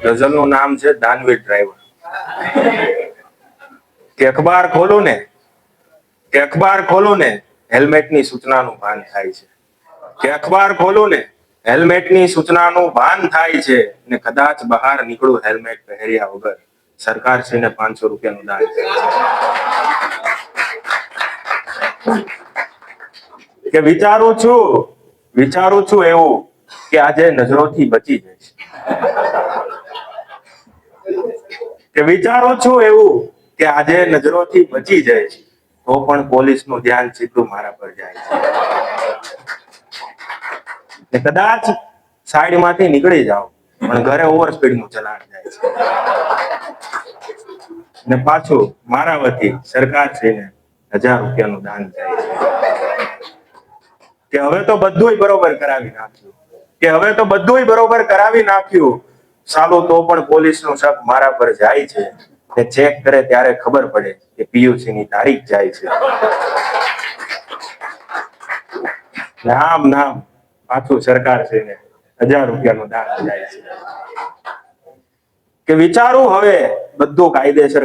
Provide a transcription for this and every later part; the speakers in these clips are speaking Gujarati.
ગઝલનું નામ છે દાનવીર ડ્રાઈવર. કે અખબાર ખોલું ને હેલ્મેટની સૂચનાનું ભાન થાય છે. કે અખબાર ખોલું ને હેલ્મેટની સૂચનાનું ભાન થાય છે ને કદાચ બહાર નીકળું હેલ્મેટ પહેર્યા વગર સરકારશ્રીને 500 રૂપિયાનું દાન થાય છે. કે વિચારું છું એવું કે આજે નજરોથી બચી જઈશ. કે વિચારું છું એવું કે આજે નજરોથી બચી જઈશ તો પણ પોલીસનું ધ્યાન સીધું મારા પર જાય છે. કદાચ સાઈડમાંથી નીકળી જાવ પણ ઘરે ઓવર સ્પીડનું ચલાન જાય છે ને પાછું મારા વતી સરકારશ્રીને 1000 રૂપિયાનું દાન જાય છે. કે હવે તો બધુંય બરોબર કરાવી નાખ્યું સાલું તો પણ પોલીસનું શક મારા પર જાય છે ને ચેક કરે ત્યારે ખબર પડે કે પીયુસી ની તારીખ જાય છે. નામ પાછું સરકારશ્રીને 1000 રૂપિયાનું દાન જાય છે. કે વિચારું હવે બધું કાયદેસર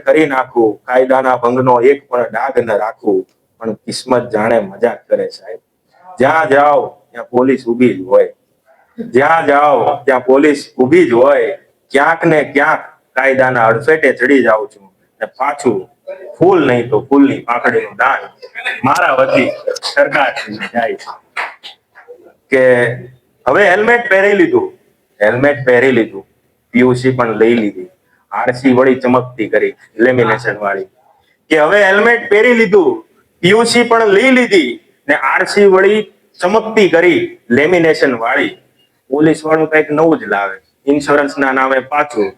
કરી નાખું કાયદાના ભંગનો એક પણ ડાઘ ન રાખું પણ કિસ્મત જાણે મજાક કરે સાહેબ. જ્યાં જાઓ ત્યાં પોલીસ ઊભી જ હોય ક્યાંક ને ક્યાંક કાયદાના અડફેટે ચડી જાઉં છું ને પાછું ફૂલ નહીં તો ફૂલની પાંખડીનું દાન મારા વતી સરકારશ્રીને જાય છે. કે હવે હેલ્મેટ પહેરી લીધું પીયુસી પણ લઈ લીધી આરસી વળી ચમકતી કરી લેમિનેશન વાળી. કે હવે હેલ્મેટ પહેરી લીધું પીયુસી પણ લઈ લીધી ને આરસી વળી ચમકતી કરી લેમિનેશન વાળી. પોલીસ વાળું કઈક નવું જ લાવે ઇન્સ્યોરન્સ ના નામે પાછું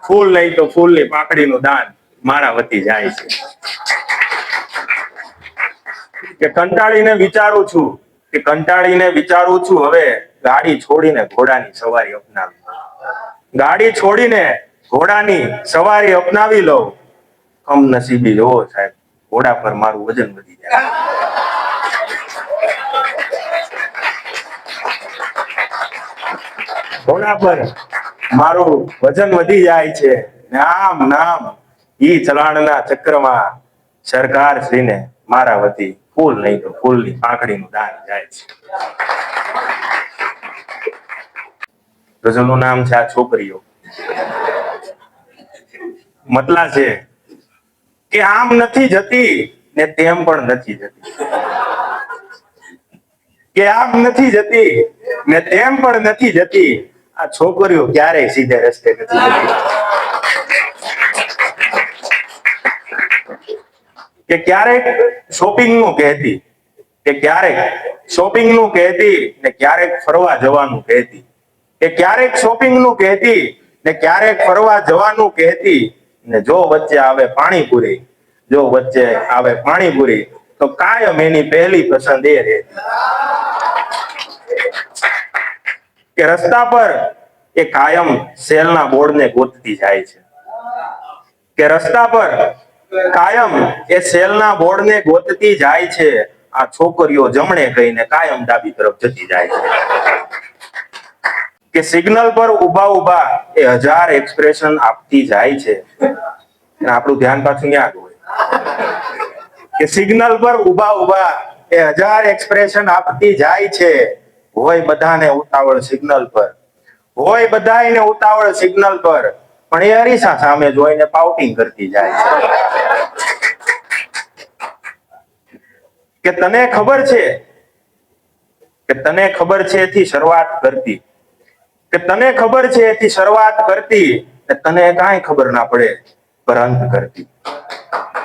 ફૂલ નહીં તો ફૂલની પાંખડીનું દાન મારા વતી જાય છે. કે કંટાળીને વિચારું છું હવે ગાડી છોડીને ઘોડાની સવારી અપનાવી લઉં. કમનસીબી જોવો સાહેબ ઘોડા પર મારું વજન વધી જાય. ઘોડા પર મારું વજન વધી જાય છે. નામ ઈ ચલાણના ચક્રમાં સરકારશ્રીને મારા વતી ફૂલ નહીં તો ફૂલની પાંખડીનું દાન જાય છે. ગઝલનું નામ છે આ છોકરીઓ. મતલા છે કે આમ નથી જતી ને તેમ પણ નથી જતી. કે આમ નથી જતી ને તેમ પણ નથી જતી. આ છોકરીઓ ક્યારેય સીધે રસ્તે નથી જતી. કે ક્યારેક શોપિંગનું કહેતી ને ક્યારેક ફરવા જવાનું કહેતી. કે ક્યારેક શોપિંગનું કહેતી ને ક્યારેક ફરવા જવાનું કહેતી ને જો વચ્ચે આવે પાણીપુરી તો કાયમ એની પહેલી પસંદ એ રહેતી. કે રસ્તા પર એ કાયમ સેલના બોર્ડને ગોતતી જાય છે. કે રસ્તા પર કાયમ એ સેલના બોર્ડને ગોતતી જાય છે. આ છોકરીઓ જમણે કહીને કાયમ ડાબી તરફ જતી જાય છે. કે સિગ્નલ પર ઊભા એ 1000 એક્સપ્રેશન આપતી જાય છે. આપણું ધ્યાન પાછું ન્યા હોય. કે સિગ્નલ પર ઊભા એ 1000 એક્સપ્રેશન આપતી જાય છે. હોય બધાને ઉતાવળ સિગ્નલ પર પણ એ અરીસા સામે જોઈને પાઉટિંગ કરતી જાય છે. કે તને ખબર છે એથી શરૂઆત કરતી. કે તને ખબર છે એથી શરૂઆત કરતી ને તને કાંઈ ખબર ના પડે પર અંત કરતી.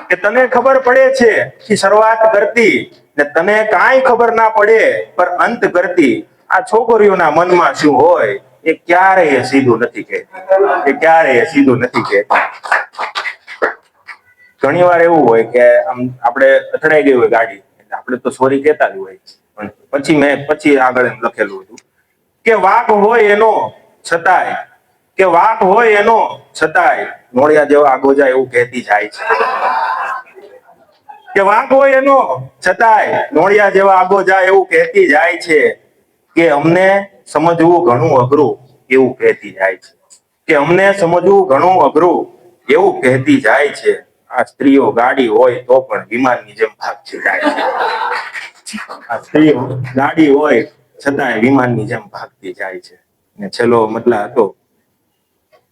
કે તને ખબર પડે છે એથી શરૂઆત કરતી ને તને કાંઈ ખબર ના પડે પર અંત કરતી. આ છોકરીઓના મનમાં શું હોય એ ક્યારેય સીધું નથી કહેતી. ઘણી વાર એવું હોય કે આમ આપણે અથડાઈ ગઈ હોય ગાડી એટલે આપણે તો સોરી કહેતા જ હોય પણ પછી આગળ એમ લખેલું હતું કે વાંક હોય એનો છતાંય નોળિયા જેવા આગો જાય એવું કહેતી જાય છે. કે વાંક હોય એનો છતાંય નોળિયા જેવા આગો જાય એવું કહેતી જાય છે. કે અમને સમજવું ઘણું અઘરું એવું કહેતી જાય છે, કે અમને સમજવું ઘણું અઘરું એવું કહેતી જાય છે. આ સ્ત્રીઓ ગાડી હોય તો પણ વિમાનની જેમ ભાગતી જાય છે. આ સ્ત્રીઓ ગાડી હોય છતાંય વિમાનની જેમ ભાગતી જાય છે. ને છેલ્લો મતલબ હતો,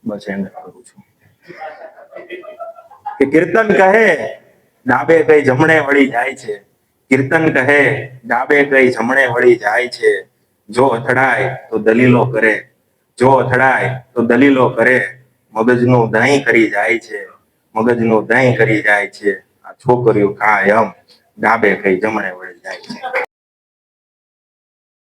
બસ એન્ડ કરું છું, કે કીર્તન કહે ડાબે કઈ જમણે વળી જાય છે. કીર્તન કહે ડાબે કઈ જમણે વળી જાય છે. જો અથડાય તો દલીલો કરે, જો અથડાય તો દલીલો કરે. મગજનું દહીં કરી જાય છે, મગજનું દહીં કરી જાય છે. આ છોકરીઓ કાયમ ડાબે કઈ જમણે વળી જાય છે.